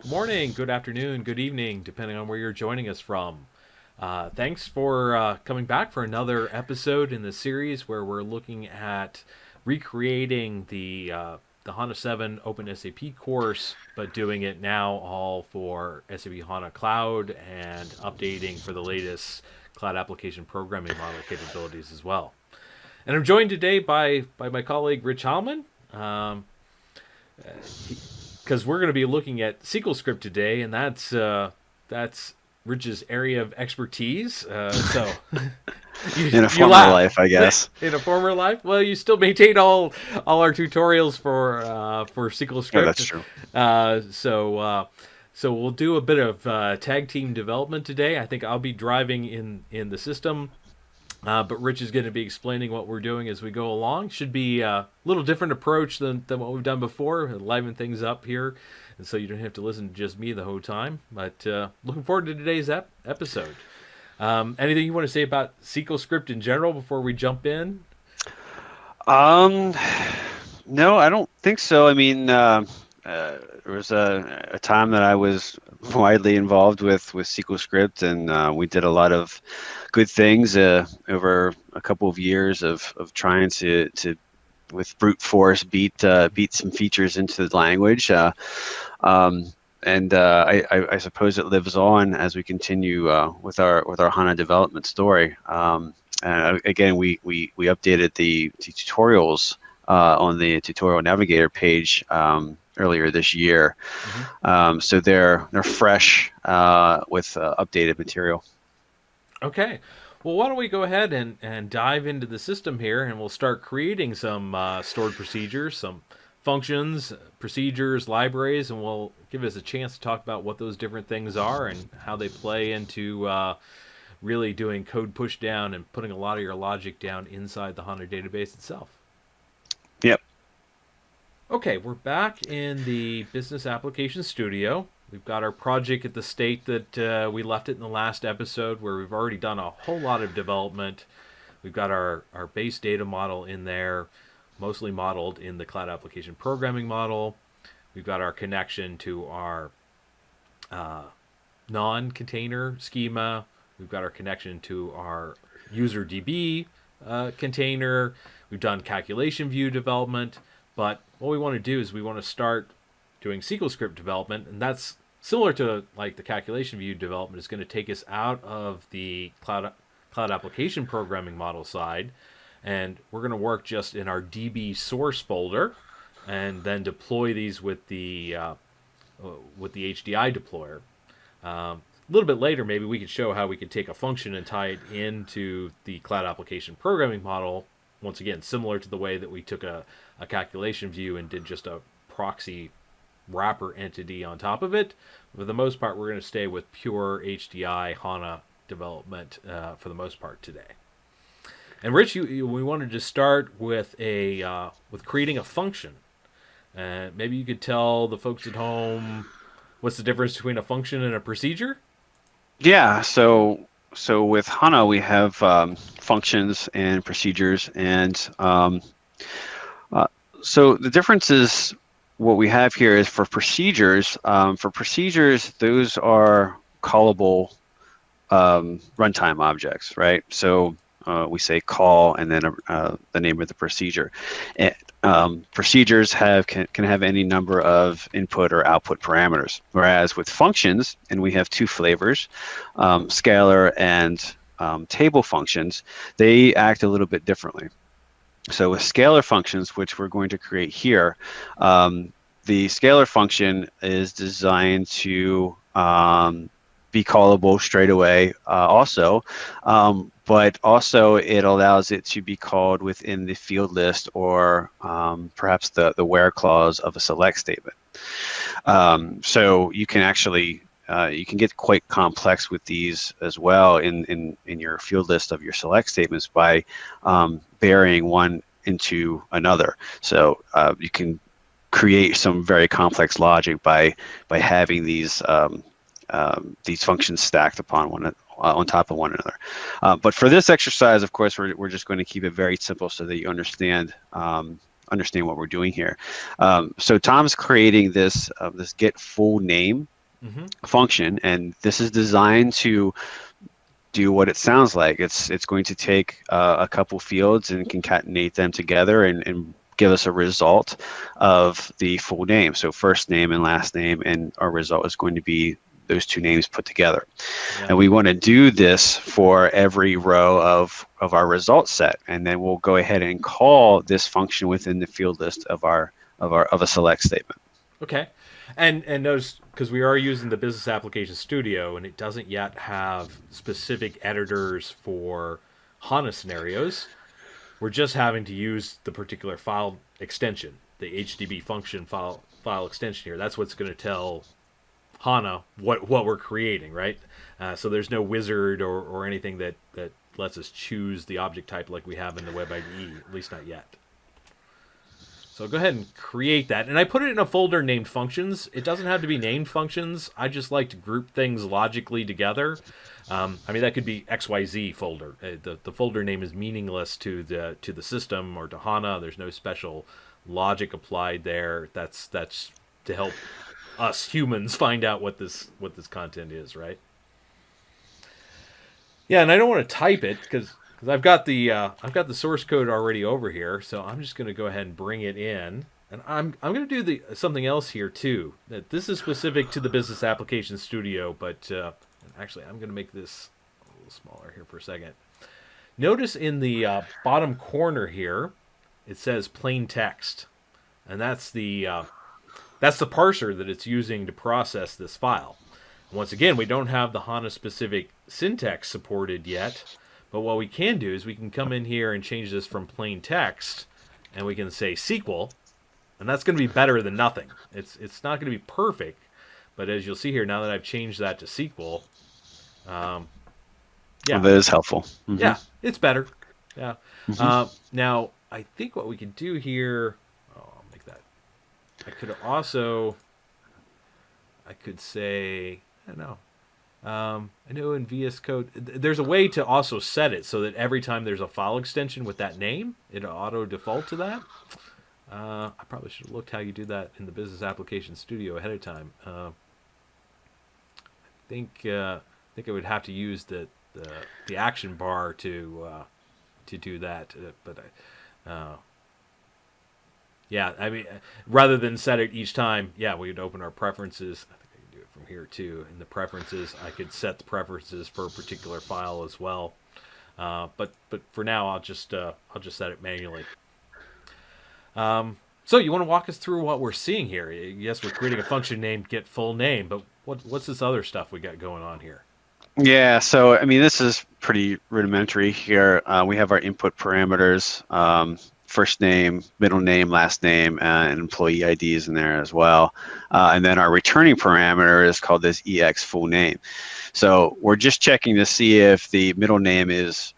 Good morning, good afternoon, good evening, depending on where you're joining us from. Thanks for coming back for another episode in the series where we're looking at recreating the HANA 7 Open SAP course, but doing it now all for SAP HANA Cloud and updating for the latest cloud application programming model capabilities as well. And I'm joined today by my colleague Rich Hallman. Um, because we're going to be looking at SQLScript today, and that's Rich's area of expertise. So you In a you former laugh life, I guess. in a former life. Well, you still maintain all our tutorials for Yeah, that's SQLScript. true. So we'll do a bit of tag team development today. I think I'll be driving in the system. But Rich is going to be explaining what we're doing as we go along. Should be a little different approach than what we've done before, liven things up here, and so you don't have to listen to just me the whole time. But looking forward to today's episode. Anything you want to say about SQL Script in general before we jump in? Um, no, I don't think so. I mean, there was a time that I was widely involved with SQLScript, and we did a lot of good things over a couple of years of trying to with brute force beat some features into the language. Um, I suppose it lives on as we continue with our HANA development story. Again, we updated the tutorials on the tutorial navigator page earlier this year, Mm-hmm. so they're fresh with updated material. Okay. Well, why don't we go ahead and dive into the system here, and we'll start creating some stored procedures, some functions, procedures, libraries, and we'll give us a chance to talk about what those different things are and how they play into really doing code push down and putting a lot of your logic down inside the HANA database itself. Yep. Okay, we're back in the Business Application Studio. We've got our project at the state that we left it in the last episode, where we've already done a whole lot of development. We've got our base data model in there, mostly modeled in the cloud application programming model. We've got our connection to our non-container schema. We've got our connection to our user DB container. We've done calculation view development. But what we want to do is we want to start doing SQLScript development, and that's similar to like the calculation view development. Is going to take us out of the cloud application programming model side, and we're going to work just in our DB source folder, and then deploy these with the HDI deployer. A little bit later, maybe we could show how we could take a function and tie it into the cloud application programming model. Once again, similar to the way that we took a calculation view and did just a proxy wrapper entity on top of it. For the most part, we're going to stay with pure HDI HANA development for the most part today. And Rich, we wanted to start with with creating a function. Maybe you could tell the folks at home what's the difference between a function and a procedure. Yeah. So with HANA, we have functions and procedures, and so the difference is what we have here is for procedures. For procedures, those are callable runtime objects, right? So we say call and then the name of the procedure. And, procedures can have any number of input or output parameters, whereas with functions, and we have two flavors, scalar and table functions, they act a little bit differently. So with scalar functions, which we're going to create here, the scalar function is designed to be callable straight away also, but also it allows it to be called within the field list or perhaps the where clause of a select statement. So you can actually you can get quite complex with these as well in your field list of your select statements by burying one into another. So you can create some very complex logic by having these functions stacked upon one on top of one another. But for this exercise, of course, we're just going to keep it very simple so that you understand understand what we're doing here. So Tom's creating this get full name function, and this is designed to do what it sounds like. It's going to take a couple fields and concatenate them together and give us a result of the full name. So first name and last name, and our result is going to be those two names put together. Yeah. And we want to do this for every row of our result set, and then we'll go ahead and call this function within the field list of a select statement. Okay. And notice, because we are using the Business Application Studio, and it doesn't yet have specific editors for HANA scenarios, we're just having to use the particular file extension, the HDB function file extension here. That's what's going to tell HANA what we're creating, right? So there's no wizard or anything that lets us choose the object type like we have in the Web IDE, at least not yet. So go ahead and create that. And I put it in a folder named functions. It doesn't have to be named functions. I just like to group things logically together. I mean, that could be XYZ folder. The folder name is meaningless to the system or to HANA. There's no special logic applied there. That's to help us humans find out what this content is, right? Yeah, and I don't want to type it because I've got the source code already over here, so I'm just going to go ahead and bring it in, and I'm going to do something else here too. That this is specific to the Business Application Studio, but actually I'm going to make this a little smaller here for a second. Notice in the bottom corner here, it says plain text, and that's the parser that it's using to process this file. And once again, we don't have the HANA specific syntax supported yet. But what we can do is we can come in here and change this from plain text, and we can say SQL, and that's going to be better than nothing. It's not going to be perfect, but as you'll see here, now that I've changed that to SQL, yeah, well, that is helpful. Mm-hmm. Yeah, it's better. Yeah. Now I think what we could do here, I'll make that. I could say, I don't know. I know in VS Code, there's a way to also set it so that every time there's a file extension with that name, it'll auto default to that. I probably should have looked how you do that in the Business Application Studio ahead of time. I think I would have to use the action bar to do that. Yeah, I mean, rather than set it each time, yeah, we'd open our preferences. From here too, in the preferences, I could set the preferences for a particular file as well. But for now, I'll just set it manually. So you want to walk us through what we're seeing here? Yes, we're creating a function named get full name, but what's this other stuff we got going on here? Yeah, so I mean, this is pretty rudimentary here. We have our input parameters. First name, middle name, last name, and employee IDs in there as well. And then our returning parameter is called this EX full name. So we're just checking to see if the middle name is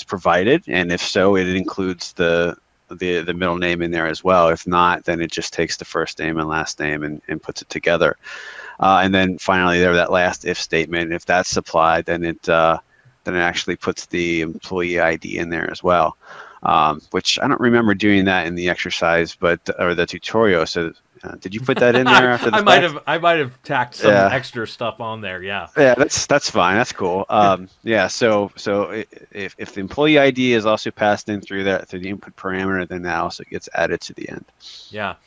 provided, and if so, it includes the middle name in there as well. If not, then it just takes the first name and last name and puts it together. And then finally, that last if statement, if that's supplied, then it actually puts the employee ID in there as well. Which I don't remember doing that in the exercise, or the tutorial. So, did you put that in there after the fact? I might have tacked some extra stuff on there. Yeah. Yeah, that's fine. That's cool. Yeah. So if the employee ID is also passed in through the input parameter, then that also gets added to the end. Yeah.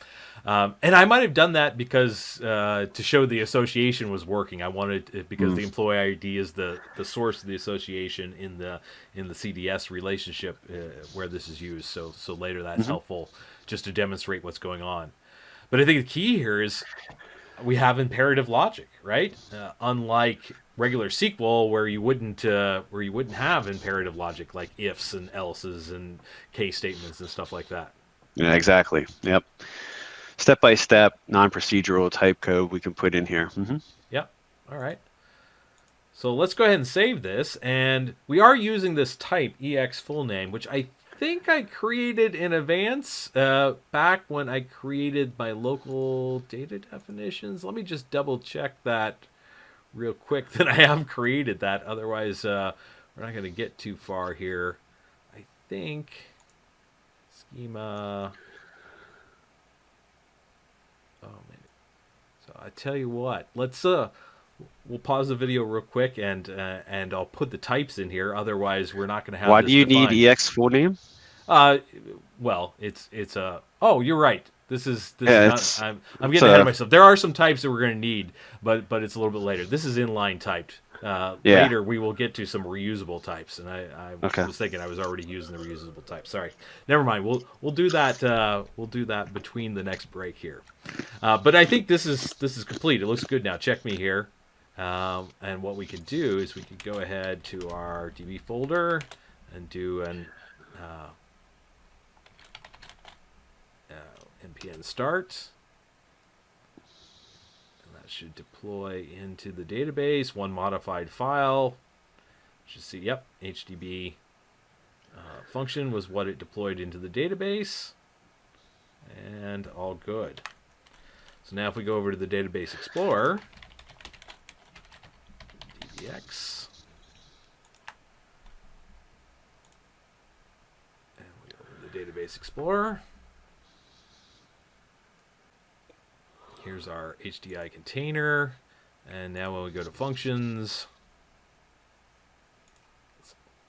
And I might have done that because to show the association was working. I wanted it because the employee ID is the source of the association in the CDS relationship where this is used. So later that's helpful just to demonstrate what's going on. But I think the key here is we have imperative logic, right? Unlike regular SQL where you wouldn't have imperative logic like ifs and elses and case statements and stuff like that. Yeah, exactly. Yep. Step-by-step, non-procedural type code we can put in here. Yep. All right. So let's go ahead and save this. And we are using this type, EX full name, which I think I created in advance back when I created my local data definitions. Let me just double-check that real quick that I have created that. Otherwise, we're not going to get too far here. I think schema... So I tell you what, let's we'll pause the video real quick and I'll put the types in here. Otherwise, we're not going to have Why this do you need defined. EX full name? Uh, well, it's a. Oh, you're right. This is Yeah, not. it's I'm it's getting ahead of a myself. There are some types that we're going to need, but it's a little bit later. This is inline typed. yeah. Later we will get to some reusable types, and I Okay. was thinking I was already using the reusable types. Sorry, never mind. We'll do that. We'll do that between the next break here. But I think this is complete. It looks good now. Check me here. And what we can do is we can go ahead to our DB folder and do an npm start. And that should deploy into the database. One modified file. Should see, yep, HDB function was what it deployed into the database. And all good. So now if we go over to the Database Explorer, DBX, and we go over to the Database Explorer. Here's our HDI container. And now when we go to functions,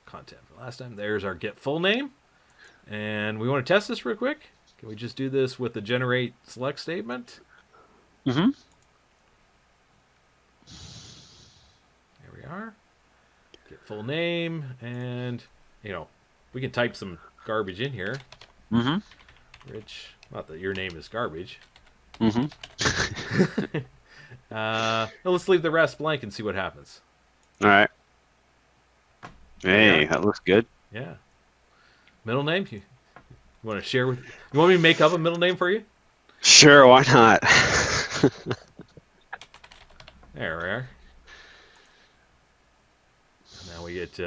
content from last time, there's our get full name. And we want to test this real quick. Can we just do this with the generate select statement? Mm-hmm. There we are. Get full name, and we can type some garbage in here. Mm-hmm. Rich, not that your name is garbage. Mm-hmm. Let's leave the rest blank and see what happens. All right. Hey, that looks good. Yeah. Middle name? You want to share with? You want me to make up a middle name for you? Sure, why not? There we are. Now we get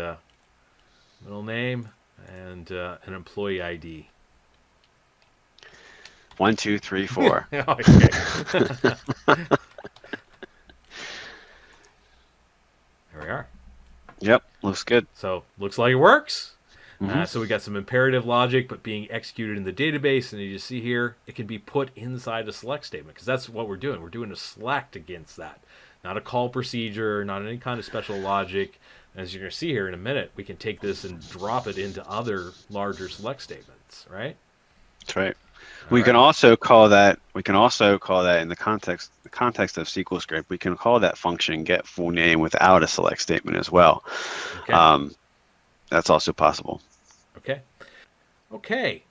middle name and an employee ID. 1, 2, 3, 4. Okay. There we are. Yep, looks good. So looks like it works. Mm-hmm. So we got some imperative logic, but being executed in the database, and you just see here, it can be put inside a select statement, because that's what we're doing. We're doing a select against that. Not a call procedure, not any kind of special logic. As you're going to see here in a minute, we can take this and drop it into other larger select statements, right? That's right. We can also call that in the context of SQLScript, we can call that function get full name without a select statement as well. Okay. That's also possible. Okay.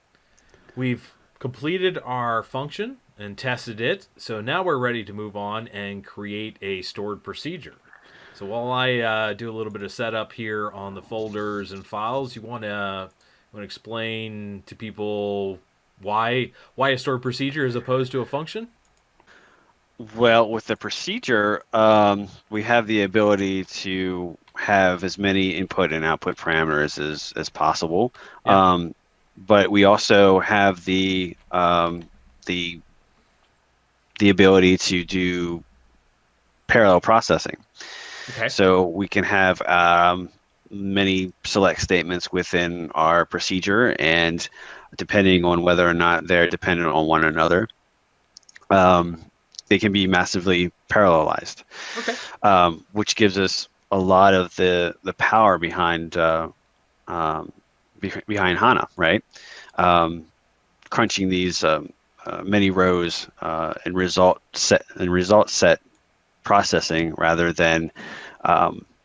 We've completed our function and tested it. So now we're ready to move on and create a stored procedure. So while I do a little bit of setup here on the folders and files, you want to explain to people why a stored procedure as opposed to a function? Well, with the procedure, we have the ability to have as many input and output parameters as possible. Yeah. But we also have the ability to do parallel processing. Okay. So we can have many select statements within our procedure, and depending on whether or not they're dependent on one another, they can be massively parallelized. Okay. Which gives us a lot of the power behind HANA, right? Crunching these many rows and result set processing rather than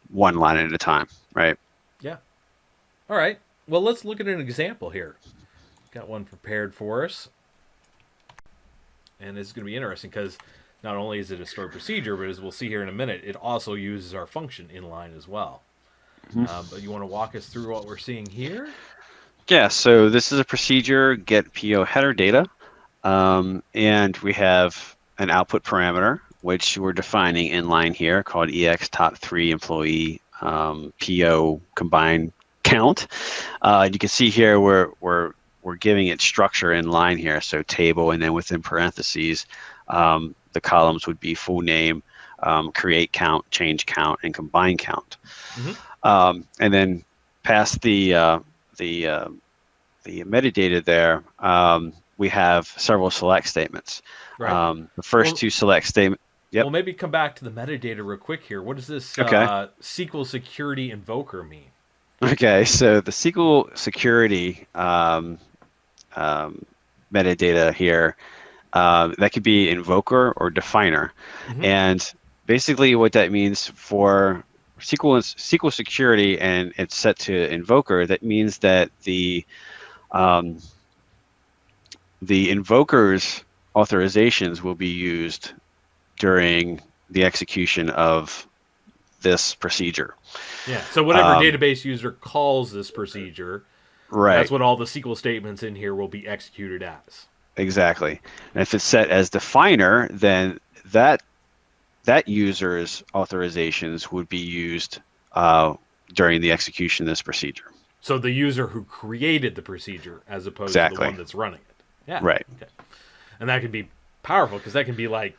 one line at a time, right? Yeah. All right. Well, let's look at an example here. Got one prepared for us. And this is going to be interesting because not only is it a stored procedure, but as we'll see here in a minute, it also uses our function inline as well. Mm-hmm. But you want to walk us through what we're seeing here? Yeah, so this is a procedure, get PO header data, and we have an output parameter, which we're defining inline here, called EX top 3 employee PO combined count. You can see here we're giving it structure in line here, so table, and then within parentheses, the columns would be full name, create count, change count, and combine count. Mm-hmm. And then past the metadata there, we have several select statements. Right. The first two select statements. Yep. Well, maybe come back to the metadata real quick here. What does this Okay. SQL security invoker mean? Okay. So the SQL security metadata here, that could be invoker or definer. Hmm. And basically what that means for SQL security, and it's set to invoker, that means that um, the invoker's authorizations will be used during the execution of this procedure. Yeah. So whatever Um, database user calls this procedure, that's right, what all the SQL statements in here will be executed as. exactly. And if it's set as definer, then that that user's authorizations would be used during the execution of this procedure. So the user who created the procedure as opposed to the Exactly. one that's running it. Yeah. Right. Okay. And that can be powerful because that can be like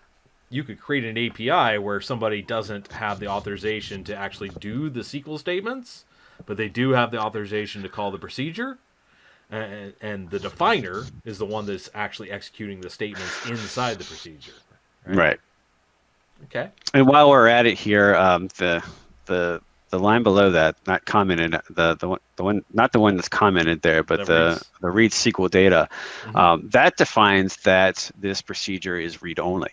you could create an API where somebody doesn't have the authorization to actually do the SQL statements, but they do have the authorization to call the procedure. And the definer is the one that's actually executing the statements inside the procedure. Right? Right. Okay. And while we're at it here, the the line below that, not commented, the one not the one that's commented there, but That reads. the read SQL data, Mm-hmm. that defines that this procedure is read only.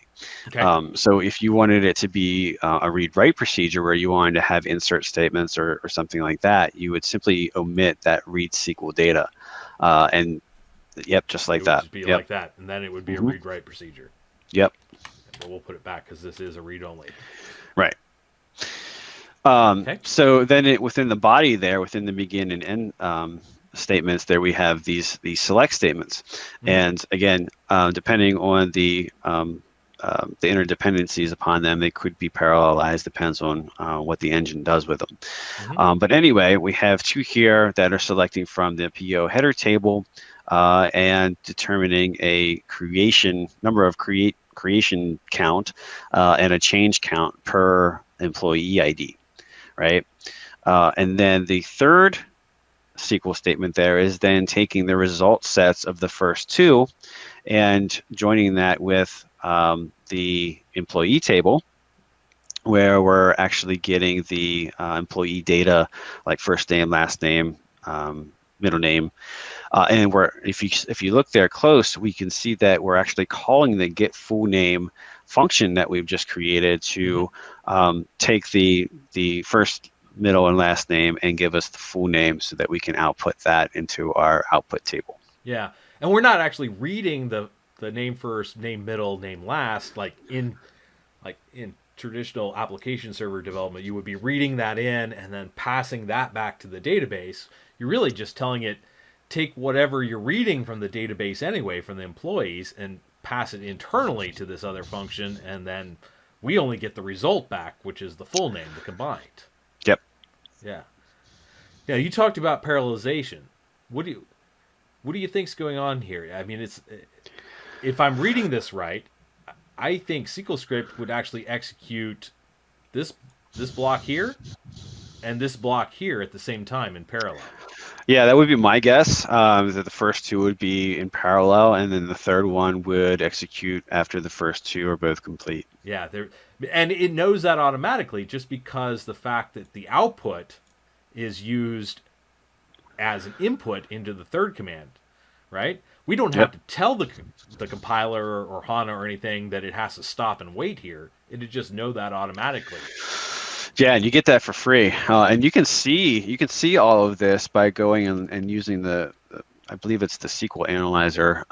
Okay. So if you wanted it to be a read write procedure where you wanted to have insert statements or something like that, you would simply omit that read SQL data, and yep, just It like would that. just be Yep. like that, and then it would be a Hmm. read write procedure. Yep. But we'll put it back because this is a read only. Right. Okay. So then within the body there, within the begin and end statements, there we have these select statements. Mm-hmm. And again, depending on the interdependencies upon them, they could be parallelized, depends on what the engine does with them. Mm-hmm. But anyway, we have two here that are selecting from the PO header table and determining a number of creation count and a change count per employee ID, right? And then the third SQL statement there is then taking the result sets of the first two and joining that with the employee table, where we're actually getting the employee data like first name, last name, middle name, and if you look there close, we can see that we're actually calling the get full name function that we've just created to take the first, middle, and last name and give us the full name so that we can output that into our output table. Yeah, and we're not actually reading the name first, name middle, name last like in traditional application server development. You would be reading that in and then passing that back to the database. You're really just telling it take whatever you're reading from the database anyway from the employees and pass it internally to this other function, and then we only get the result back, which is the full name, the combined. Yep. Yeah. Now you talked about parallelization. What do you think's going on here? I mean, it's if I'm reading this right, I think SQLScript would actually execute this block here and this block here at the same time in parallel. Yeah, that would be my guess. That the first two would be in parallel, and then the third one would execute after the first two are both complete. Yeah, and it knows that automatically just because the fact that the output is used as an input into the third command, right? We don't have Yep. to tell the compiler or HANA or anything that it has to stop and wait here. It'd just know that automatically. Yeah, and you get that for free, and you can see all of this by going and using I believe it's the SQL Analyzer,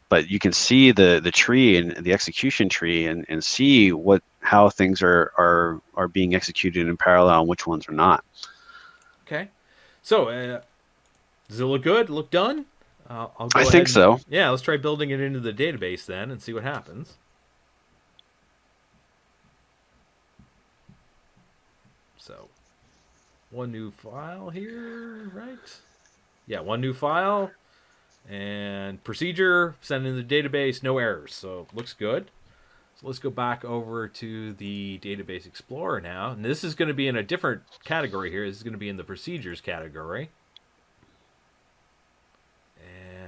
but you can see the tree and the execution tree and see how things are being executed in parallel and which ones are not. Okay. So, does it look good? Look done? I'll go I ahead think and so. yeah, let's try building it into the database then and see what happens. So, one new file here, right? Yeah, one new file and procedure send in the database, no errors. So, looks good. So, let's go back over to the Database Explorer now. And this is going to be in a different category here. This is going to be in the procedures category.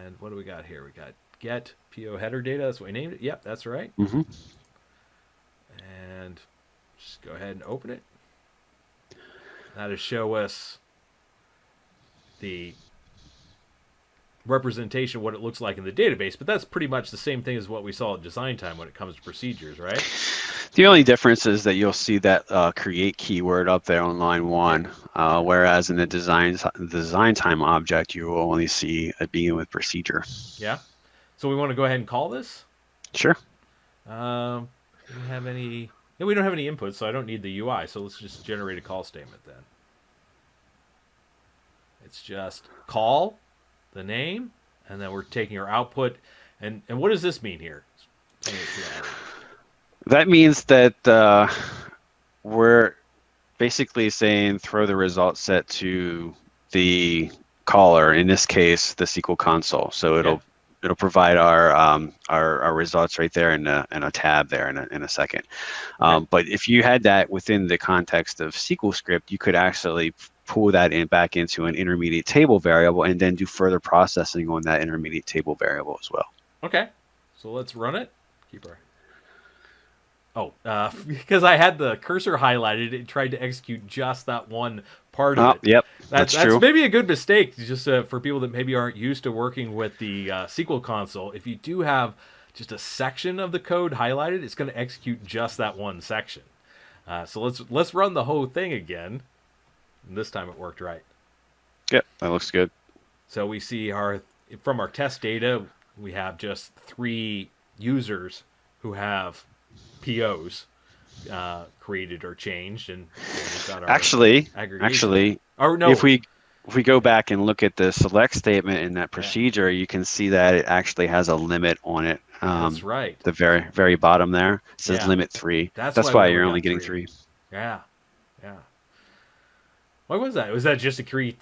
And what do we got here? We got get PO header data. That's what we named it. Yep, that's right. Mm-hmm. And just go ahead and open it. That'll show us the representation of what it looks like in the database, but that's pretty much the same thing as what we saw at design time when it comes to procedures, right? The only difference is that you'll see that create keyword up there on line 1, whereas in the design time object, you will only see a begin with procedure. Yeah. So we want to go ahead and call this. Sure. Do we have any? Yeah, we don't have any inputs, so I don't need the UI. So let's just generate a call statement then. It's just call the name, and then we're taking our output. And what does this mean here? That means that we're basically saying throw the result set to the caller, in this case, the SQL console. So it'll provide our results right there in a tab there in a second. But if you had that within the context of SQLScript, you could actually pull that back into an intermediate table variable and then do further processing on that intermediate table variable as well. Okay, so let's run it. Because I had the cursor highlighted, it tried to execute just that one part of it. Yep, that's true. That's maybe a good mistake, just for people that maybe aren't used to working with the SQL console. If you do have just a section of the code highlighted, it's going to execute just that one section. So let's run the whole thing again. And this time it worked right. Yep, that looks good. So we see from our test data, we have just 3 users who have POs created or changed, and we've got our actually, or no. If we go back and look at the select statement in that procedure, you can see that it actually has a limit on it. That's right. The very bottom there says limit 3. That's why you're only getting 3. Yeah. Why was that? Was that just to create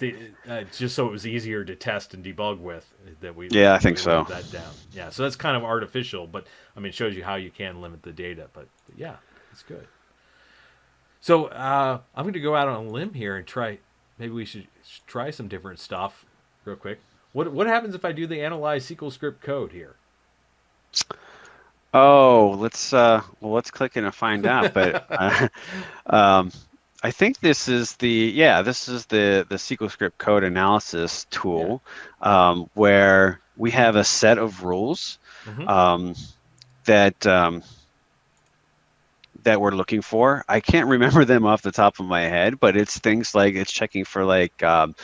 just so it was easier to test and debug with? I think so. That down. Yeah, so that's kind of artificial, but I mean, it shows you how you can limit the data. But yeah, it's good. So I'm going to go out on a limb here and try. Maybe we should try some different stuff real quick. What happens if I do the analyze SQLScript code here? Oh, let's click in and find out. But I think this is the SQLScript code analysis tool, where we have a set of rules that we're looking for. I can't remember them off the top of my head, but it's things like it's checking for like a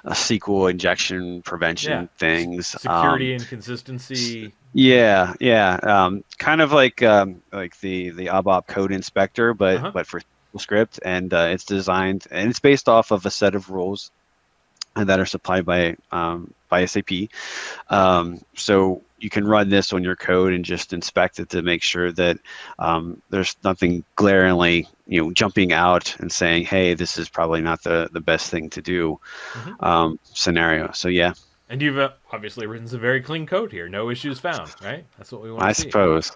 SQL injection prevention things, security and consistency. Kind of like the ABAP code inspector, but for script, and it's designed and it's based off of a set of rules that are supplied by SAP. So you can run this on your code and just inspect it to make sure that there's nothing glaringly jumping out and saying, hey, this is probably not the best thing to do scenario. So yeah. And you've obviously written some very clean code here. No issues found, right? That's what we want to see. I suppose.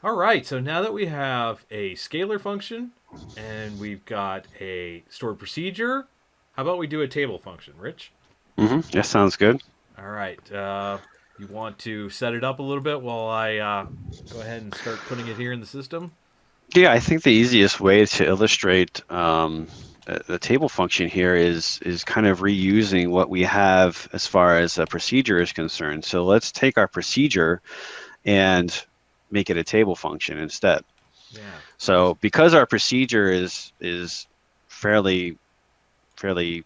All right, so now that we have a scalar function and we've got a stored procedure, how about we do a table function, Rich? Yeah, sounds good. All right. You want to set it up a little bit while I go ahead and start putting it here in the system? Yeah, I think the easiest way to illustrate the table function here is kind of reusing what we have as far as a procedure is concerned. So let's take our procedure and make it a table function instead. Yeah. So because our procedure is fairly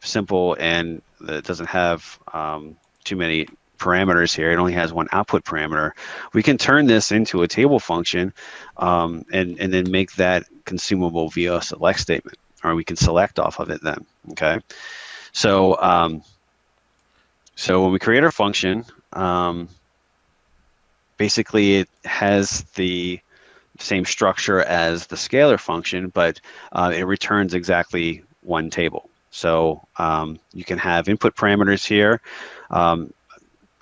simple and it doesn't have too many parameters here, it only has one output parameter, we can turn this into a table function and then make that consumable via a select statement, or we can select off of it then. Okay. So when we create our function, basically it has the same structure as the scalar function, but it returns exactly one table. So you can have input parameters here,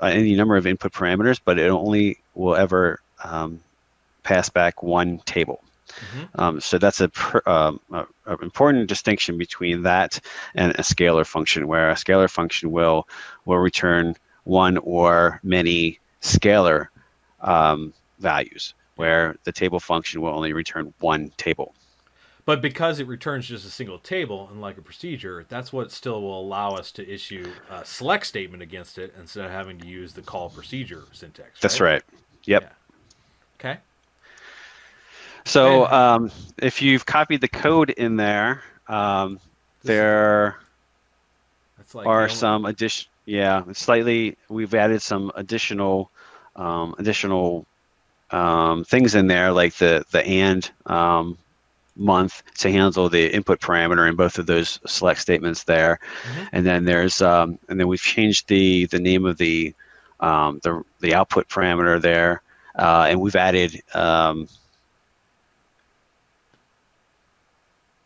any number of input parameters, but it only will ever pass back one table. So that's a important distinction between that and a scalar function, where a scalar function will return one or many scalar values, where the table function will only return one table. But because it returns just a single table, unlike a procedure, that's what still will allow us to issue a select statement against it instead of having to use the call procedure syntax, right? That's right. Yep. Yeah. Okay. So if you've copied the code in there, there are some addition. Yeah, slightly. We've added some additional things in there, like the and month to handle the input parameter in both of those select statements there. And then there's and then we've changed the name of the output parameter there, and we've added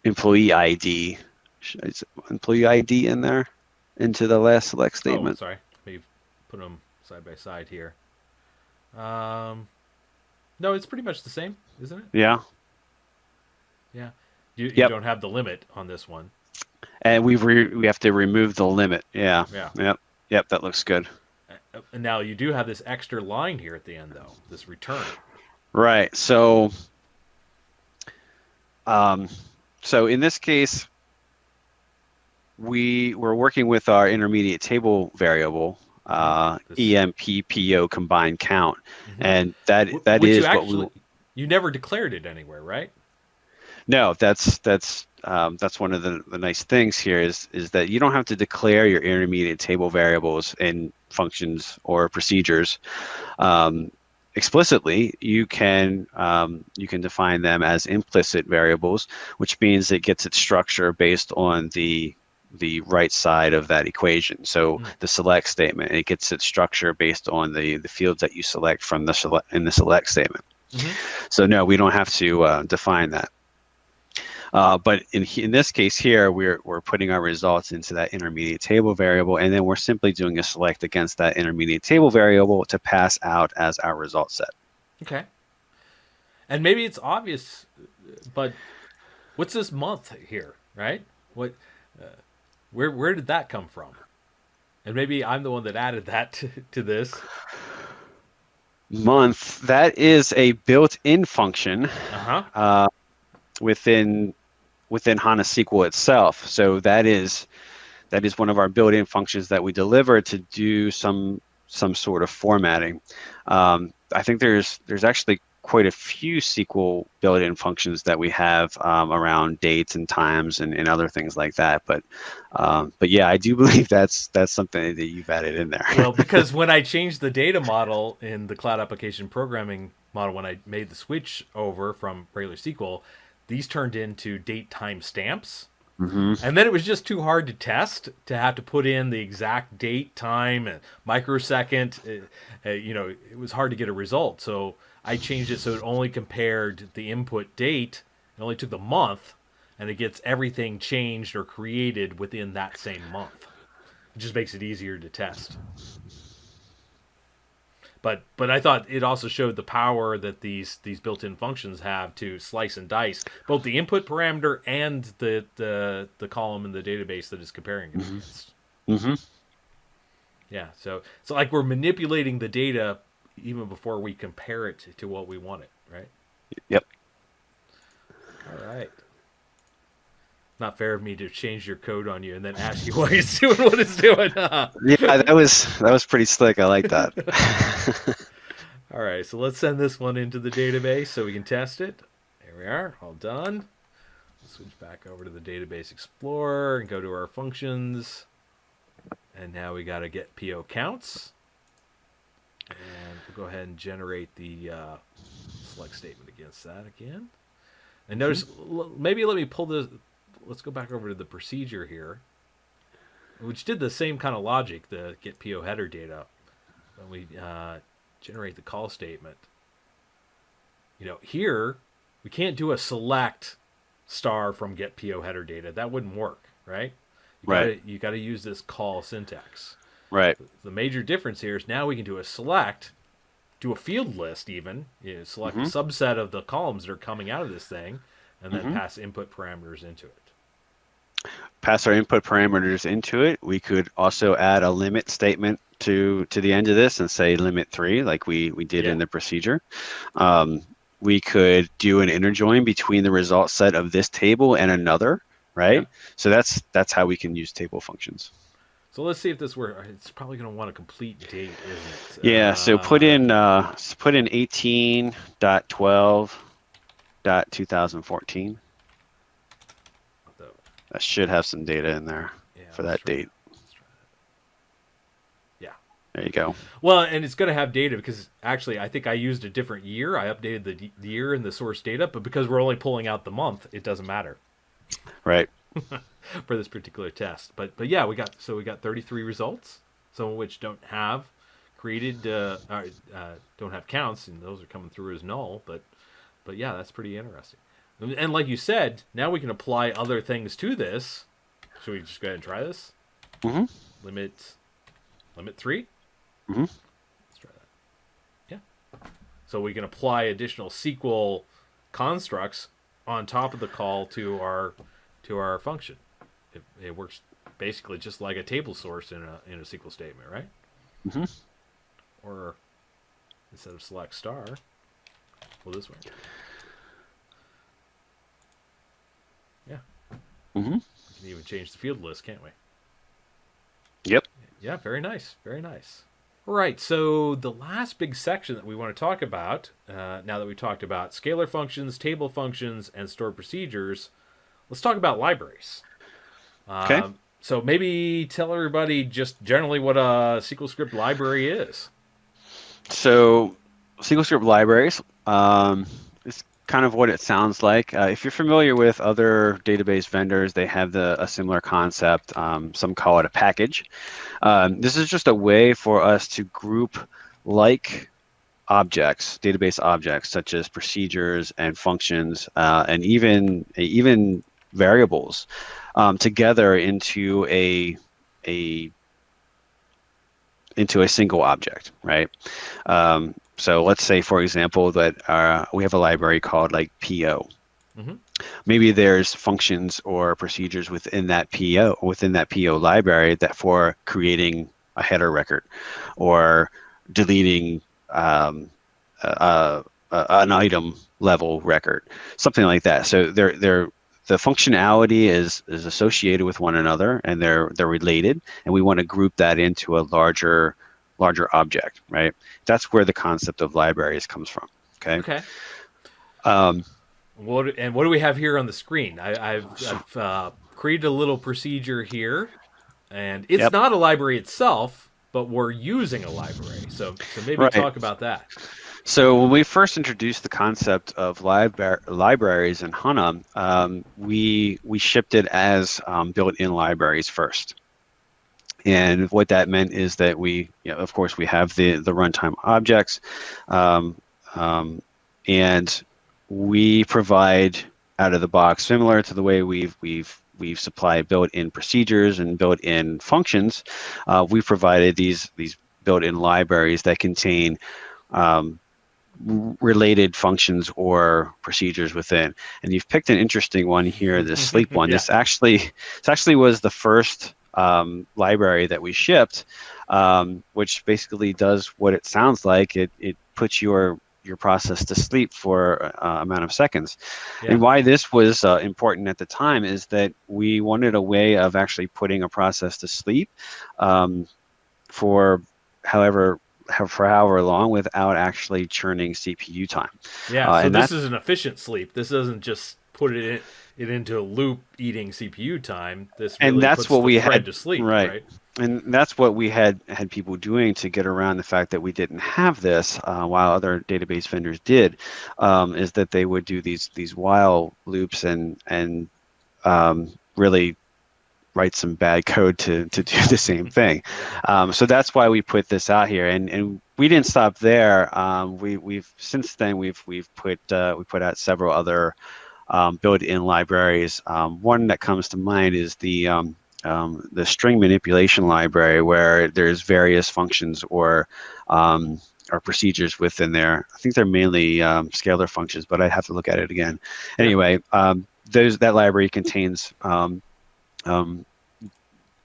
employee ID. Is employee ID in there into the last select statement? Oh, sorry. Let me put them side by side here. No, it's pretty much the same, isn't it? Yeah. Yeah. You Yep. don't have the limit on this one. And we have to remove the limit. Yeah. Yeah. Yep. That looks good. And now you do have this extra line here at the end, though. This return. Right. So, so in this case, we're working with our intermediate table variable, EMPPO combined count, and that is what you never declared it anywhere, right? No, that's one of the nice things here is that you don't have to declare your intermediate table variables in functions or procedures explicitly. You can define them as implicit variables, which means it gets its structure based on the right side of that equation. So the select statement, it gets its structure based on the fields that you select from the select statement. So no, we don't have to define that. But in this case here, we're putting our results into that intermediate table variable, and then we're simply doing a select against that intermediate table variable to pass out as our result set. Okay. And maybe it's obvious, but what's this month here, right? What, where did that come from? And maybe I'm the one that added that to this. Month, that is a built-in function within HANA SQL itself. So that is one of our built-in functions that we deliver to do some sort of formatting. I think there's actually quite a few SQL built-in functions that we have around dates and times and other things like that. But yeah, I do believe that's something that you've added in there. Well, because when I changed the data model in the cloud application programming model, when I made the switch over from regular SQL, these turned into date time stamps. And then it was just too hard to test to have to put in the exact date, time, and microsecond. It was hard to get a result. So I changed it so it only compared the input date. It only took the month, and it gets everything changed or created within that same month. It just makes it easier to test. But I thought it also showed the power that these built-in functions have to slice and dice both the input parameter and the column in the database that is comparing it against. Yeah, so it's like we're manipulating the data even before we compare it to what we want it, right? Yep. All right. Not fair of me to change your code on you and then ask you why it's doing what it's doing. Yeah, that was pretty slick. I like that. All right, so let's send this one into the database so we can test it. There we are, all done. Switch back over to the Database Explorer and go to our functions. And now we got to get PO counts. And we'll go ahead and generate the select statement against that again. And notice, maybe let me pull this. Let's go back over to the procedure here, which did the same kind of logic, the get PO header data. When we generate the call statement, here we can't do a select star from get PO header data. That wouldn't work, right? You got to use this call syntax. Right. The major difference here is now we can do a select, do a field list even, select a subset of the columns that are coming out of this thing, and then pass input parameters into it. Pass our input parameters into it. We could also add a limit statement to the end of this and say limit 3, like we did in the procedure. we could do an inner join between the result set of this table and another, right? Yeah. So that's how we can use table functions. So let's see if this works. It's probably going to want a complete date, isn't it? Yeah, so put in 18.12.2014. That should have some data in there for that date. Yeah. There you go. Well, and it's going to have data because actually I think I used a different year. I updated the year in the source data, but because we're only pulling out the month, it doesn't matter. Right. For this particular test. But yeah, we got 33 results, some of which don't have created don't have counts, and those are coming through as null. But yeah, that's pretty interesting. And like you said, now we can apply other things to this. Should we just go ahead and try this? Mm-hmm. Limit 3. Mm-hmm. Let's try that. Yeah. So we can apply additional SQL constructs on top of the call to our function. It works basically just like a table source in a SQL statement, right? Mm-hmm. Or instead of select star, well, this way. Yeah. Mm-hmm. We can even change the field list, can't we? Yep. Yeah, very nice. Very nice. All right, so the last big section that we want to talk about, now that we talked about scalar functions, table functions, and stored procedures, let's talk about libraries. Okay. So maybe tell everybody just generally what a SQLScript library is. So SQLScript libraries is kind of what it sounds like. If you're familiar with other database vendors, they have a similar concept. Some call it a package. This is just a way for us to group like objects, database objects, such as procedures and functions, and even variables together into a single object, right? So let's say, for example, that we have a library called like PO. Mm-hmm. Maybe there's functions or procedures within that PO library that for creating a header record or deleting an item level record, something like that. So the functionality is associated with one another, and they're related, and we want to group that into a larger object, right? That's where the concept of libraries comes from. Okay. What do we have here on the screen? I've created a little procedure here, and it's not a library itself, but we're using a library. So maybe talk about that. So when we first introduced the concept of libraries in HANA, we shipped it as built-in libraries first. And what that meant is that of course, we have the runtime objects, and we provide out of the box, similar to the way we've supplied built-in procedures and built-in functions. We provided these built-in libraries that contain related functions or procedures within. And you've picked an interesting one here, the sleep one. Yeah. This actually was the first library that we shipped, which basically does what it sounds like. It puts your process to sleep for amount of seconds. Yeah. And why this was important at the time is that we wanted a way of actually putting a process to sleep for however long without actually churning CPU time. Yeah, so this is an efficient sleep. This doesn't just put it into a loop eating CPU time. This really puts the thread to sleep, right? And that's what we had people doing to get around the fact that we didn't have this, while other database vendors did, is that they would do these while loops and really write some bad code to do the same thing. So that's why we put this out here, and we didn't stop there. We've since then we put out several other built-in libraries. One that comes to mind is the string manipulation library, where there's various functions or procedures within there. I think they're mainly scalar functions, but I'd have to look at it again. Anyway, that library contains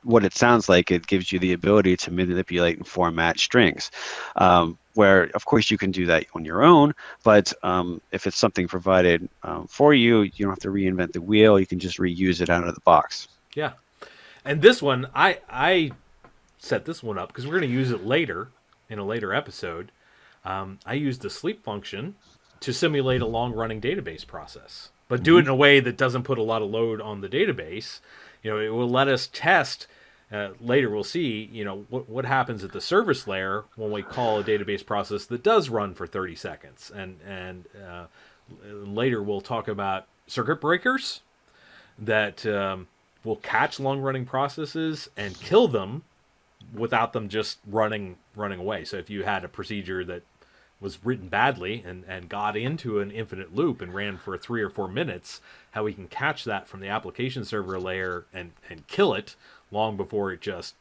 what it sounds like, it gives you the ability to manipulate and format strings, where of course you can do that on your own, but if it's something provided for you, you don't have to reinvent the wheel. You can just reuse it out of the box. Yeah. And this one, I set this one up because we're going to use it later in a later episode. I used the sleep function to simulate a long-running database process, but do it in a way that doesn't put a lot of load on the database. It will let us test. Later, we'll see. What happens at the service layer when we call a database process that does run for 30 seconds, and later we'll talk about circuit breakers that will catch long-running processes and kill them without them just running away. So if you had a procedure that was written badly and got into an infinite loop and ran for 3 or 4 minutes, how we can catch that from the application server layer and kill it long before it just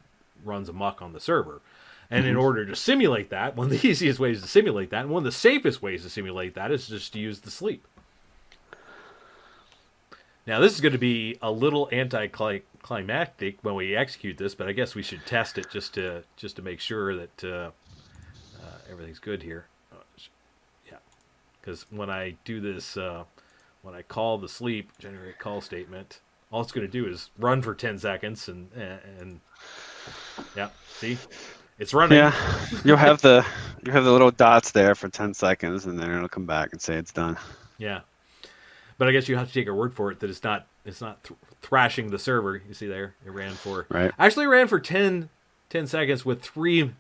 runs amok on the server. And in order to simulate that, one of the easiest ways to simulate that, and one of the safest ways to simulate that, is just to use the sleep. Now, this is going to be a little anticlimactic when we execute this, but I guess we should test it just to make sure that everything's good here. Yeah, because when I do this, when I call the sleep generate call statement, all it's going to do is run for 10 seconds, and yeah, see, it's running. Yeah, you'll have the little dots there for 10 seconds, and then it'll come back and say it's done. Yeah. But I guess you have to take our word for it that it's not thrashing the server. You see there, it ran for actually ran for 10 seconds with 3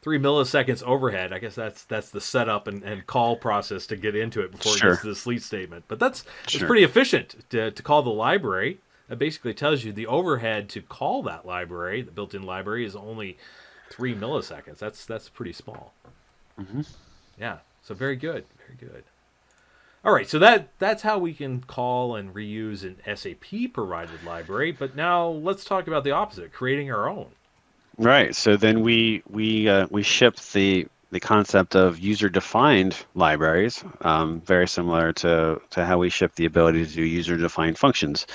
milliseconds overhead. I guess that's the setup and call process to get into it before it gets to the sleep statement. But it's pretty efficient to call the library. That basically tells you the overhead to call that library, the built-in library, is only 3 milliseconds. That's pretty small. Yeah, so very good, very good. All right, so that's how we can call and reuse an SAP provided library. But now let's talk about the opposite, creating our own. Right. So then we shipped the concept of user-defined libraries, very similar to how we ship the ability to do user-defined functions.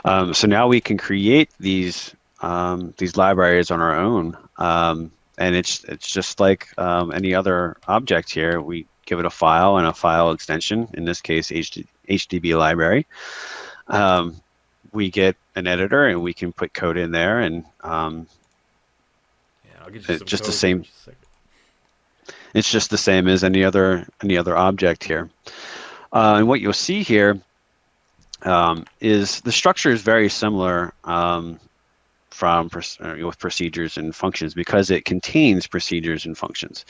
So now we can create these libraries on our own, and it's just like any other object here. We give it a file and a file extension, in this case HDB library. We get an editor and we can put code in there, and I'll get you some just code the same. in just a second. It's just the same as any other object here. And what you'll see here is the structure is very similar with procedures and functions, because it contains procedures and functions.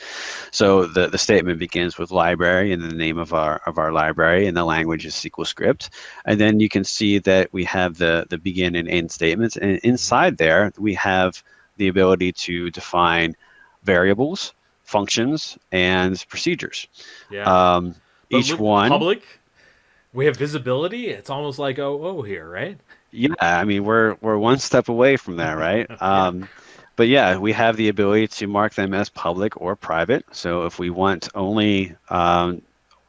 So the statement begins with library and the name of our library, and the language is SQLScript. And then you can see that we have the begin and end statements, and inside there we have the ability to define variables, functions, and procedures. Yeah. Each one public. We have visibility. It's almost like OO here, right? Yeah, I mean we're one step away from that, right? But yeah, we have the ability to mark them as public or private. So if we want only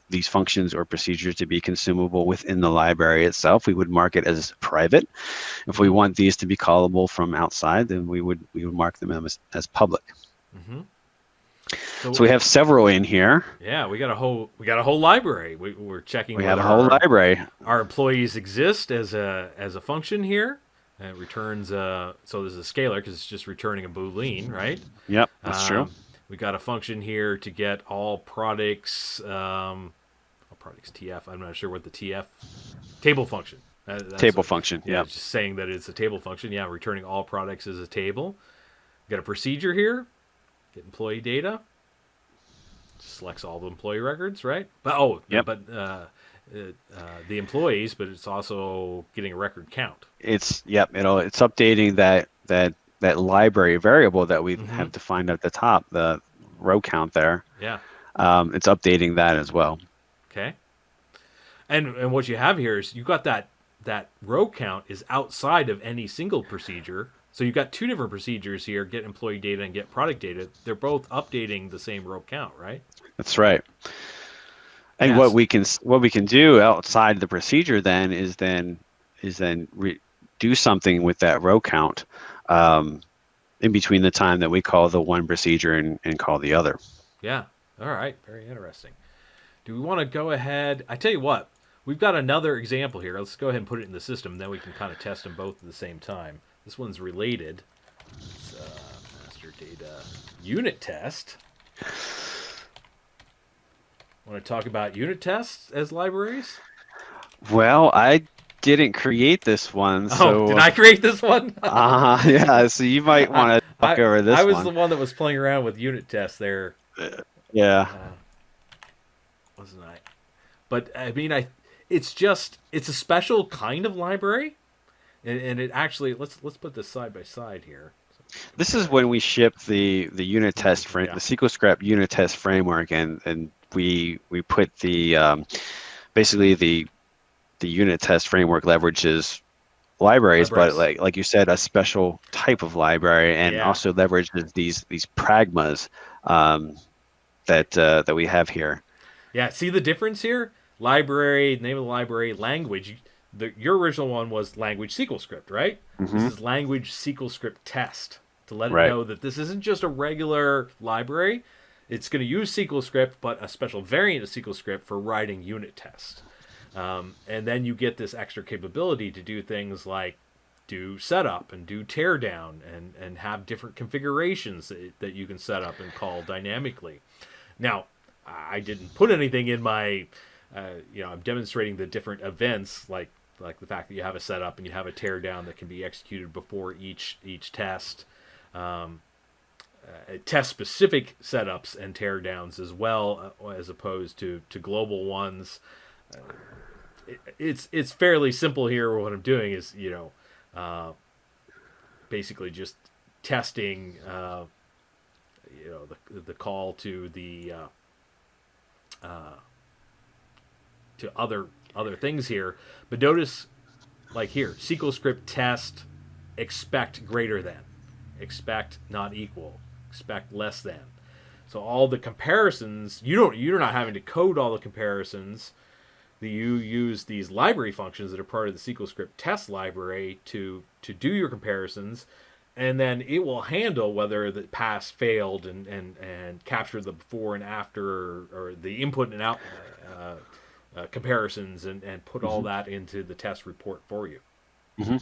these functions or procedures to be consumable within the library itself, we would mark it as private. If we want these to be callable from outside, then we would mark them as public. So we have several in here. Yeah, we got a whole library. We're checking. We have a whole library. Our employees exist as a function here. And it returns so this is a scalar because it's just returning a boolean, right? Yep, that's true. We got a function here to get all products. All products TF. I'm not sure what the TF table function. Table function. Yeah, just saying that it's a table function. Yeah, returning all products as a table. Got a procedure here. Get employee data. Selects all the employee records, right? But the employees, but it's also getting a record count. It's updating that library variable that we have defined at the top, the row count there. Yeah. It's updating that as well. Okay. And what you have here is you've got that row count is outside of any single procedure. So you've got 2 different procedures here, get employee data and get product data. They're both updating the same row count, right? That's right. And what we can do outside the procedure then is do something with that row count. in between the time that we call the one procedure and call the other. Yeah. All right. Very interesting. Do we want to go ahead? I tell you what, we've got another example here. Let's go ahead and put it in the system. Then we can kind of test them both at the same time. This one's related. It's master data unit test. Want to talk about unit tests as libraries? Well, I didn't create this one, so Oh, did I create this one? yeah. So you might want to talk over this I was one. the one that was playing around with unit tests there. Yeah. Wasn't I? But I mean, it's a special kind of library, and it actually let's put this side by side here. This is when we ship the unit test frame, Yeah. the SQLScript unit test framework, and we put the basically the unit test framework leverages libraries, but like you said, a special type of library, and also leverages these pragmas that we have here. Yeah, see the difference here? Library, name of the library, language. Your original one was language SQLScript, right? Mm-hmm. This is language SQLScript test to let it know that this isn't just a regular library. It's going to use SQLScript, but a special variant of SQLScript for writing unit tests. And then you get this extra capability to do things like do setup and do teardown and have different configurations that you can set up and call dynamically. Now, I didn't put anything in my, I'm demonstrating the different events, like the fact that you have a setup and you have a teardown that can be executed before each test. Test-specific setups and teardowns as well, as opposed to global ones. It's fairly simple here. What I'm doing is, basically just testing, the call to the to other things here. But notice, like here, SQLScript test expect greater than, expect not equal, expect less than. So all the comparisons, you're not having to code all the comparisons. You use these library functions that are part of the SQLScript test library to do your comparisons, and then it will handle whether the pass failed and capture the before and after or the input and out comparisons and put all that into the test report for you. Mm-hmm.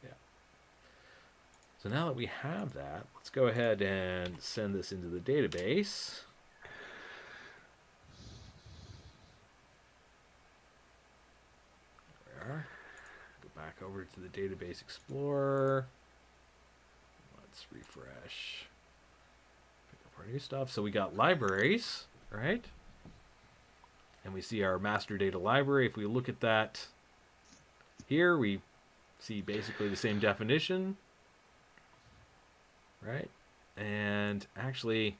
Yeah. So now that we have that, let's go ahead and send this into the database. Go back over to the Database Explorer. Let's refresh. Pick up our new stuff. So we got libraries, right? And we see our master data library. If we look at that here, we see basically the same definition, right? And actually,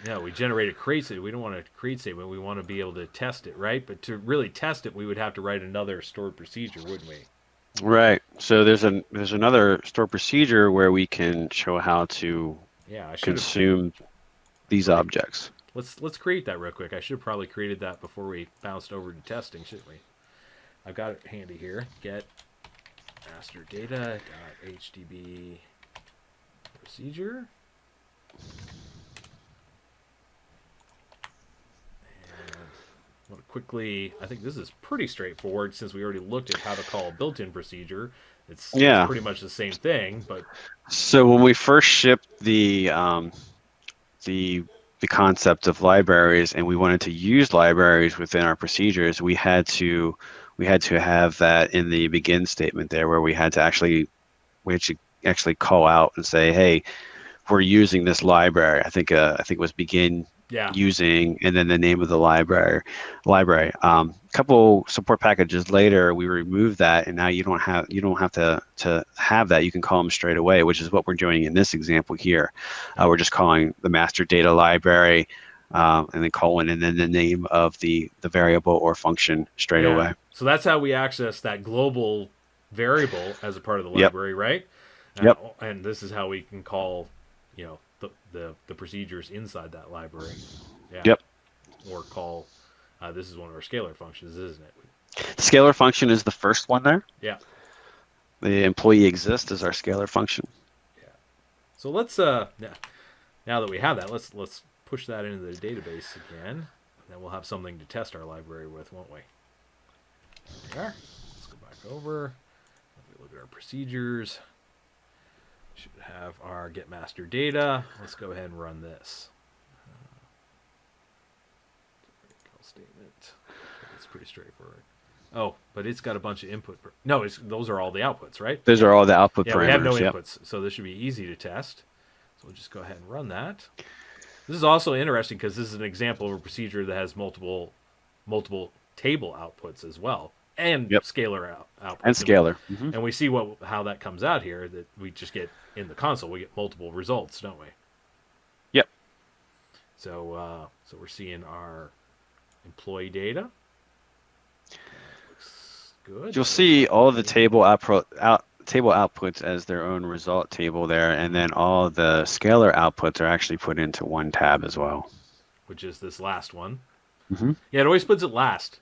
no, we generate a create statement. We don't want a create statement. We want to be able to test it, right? But to really test it, we would have to write another stored procedure, wouldn't we? Right. So there's another stored procedure where we can show how to consume these objects. Let's create that real quick. I should have probably created that before we bounced over to testing, shouldn't we? I've got it handy here. Get master data.hdb procedure. Quickly, I think this is pretty straightforward since we already looked at how to call a built-in procedure. It's pretty much the same thing, but so when we first shipped the concept of libraries and we wanted to use libraries within our procedures, we had to have that in the begin statement there, where we had to actually call out and say, hey, we're using this library. I think it was begin using, and then the name of the library. A couple support packages later, we removed that, and now you don't have to have that. You can call them straight away, which is what we're doing in this example here. We're just calling the master data library, and then colon, and then the name of the variable or function straight away. So that's how we access that global variable as a part of the library, right? Yep. And this is how we can call, the procedures inside that library. Yeah. Yep. Or call, this is one of our scalar functions, isn't it? Scalar function is the first one there. Yeah. The employee exists is our scalar function. Yeah. So let's now that we have that, let's push that into the database again. And then we'll have something to test our library with, won't we? There we are. Let's go back over. Let me look at our procedures. Should have our get master data. Let's go ahead and run this. Call statement. It's pretty straightforward. Oh, but it's got a bunch of input. No, those are all the outputs, right? Those are all the output Yeah, parameters. we have no yep. inputs, so this should be easy to test. So we'll just go ahead and run that. This is also interesting because this is an example of a procedure that has multiple table outputs as well, and scalar outputs. And scalar. And we see how that comes out here, that we just get in the console, we get multiple results, don't we? Yep. So we're seeing our employee data. Looks good. You'll see all the table outputs as their own result table there, and then all the scalar outputs are actually put into one tab as well. Which is this last one. Mm-hmm. Yeah, it always puts it last.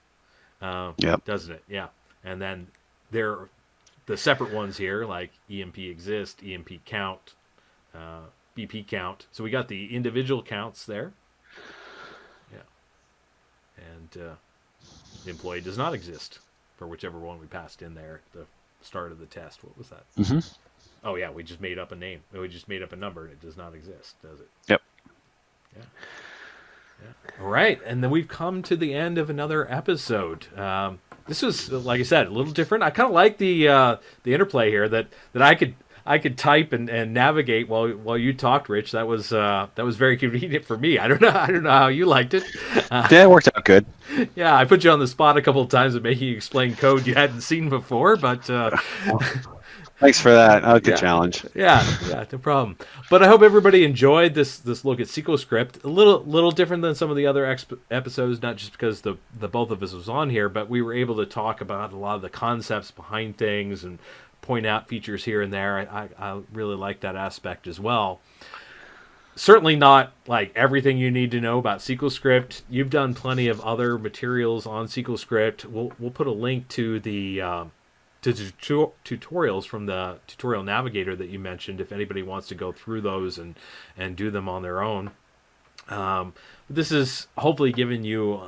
Yep. Doesn't it? Yeah. And then there are the separate ones here, like EMP exist, EMP count, BP count. So we got the individual counts there. Yeah. And the employee does not exist for whichever one we passed in there at the start of the test. What was that? Mm-hmm. Oh, yeah, we just made up a name. We just made up a number, and it does not exist, does it? Yep. Yeah. Yeah. All right, and then we've come to the end of another episode. This was, like I said, a little different. I kind of like the interplay here that I could type and navigate while you talked, Rich. That was very convenient for me. I don't know how you liked it. Yeah, it worked out good. Yeah, I put you on the spot a couple of times of making you explain code you hadn't seen before, but. Thanks for that. I like the challenge. Yeah, no problem. But I hope everybody enjoyed this look at SQLScript. A little different than some of the other episodes, not just because the both of us was on here, but we were able to talk about a lot of the concepts behind things and point out features here and there. I really like that aspect as well. Certainly not like everything you need to know about SQLScript. You've done plenty of other materials on SQLScript. We'll put a link to the tutorials from the tutorial navigator that you mentioned if anybody wants to go through those and do them on their own. This is hopefully giving you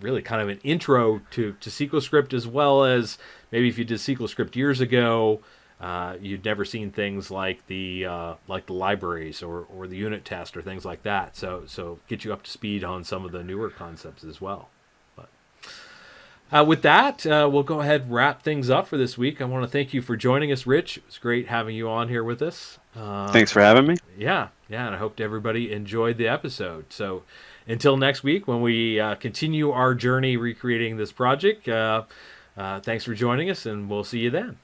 really kind of an intro to SQLScript, as well as maybe if you did SQLScript years ago, you'd never seen things like the libraries or the unit test or things like that. So get you up to speed on some of the newer concepts as well. With that, we'll go ahead and wrap things up for this week. I want to thank you for joining us, Rich. It was great having you on here with us. Thanks for having me. Yeah, and I hope everybody enjoyed the episode. So until next week, when we continue our journey recreating this project, thanks for joining us, and we'll see you then.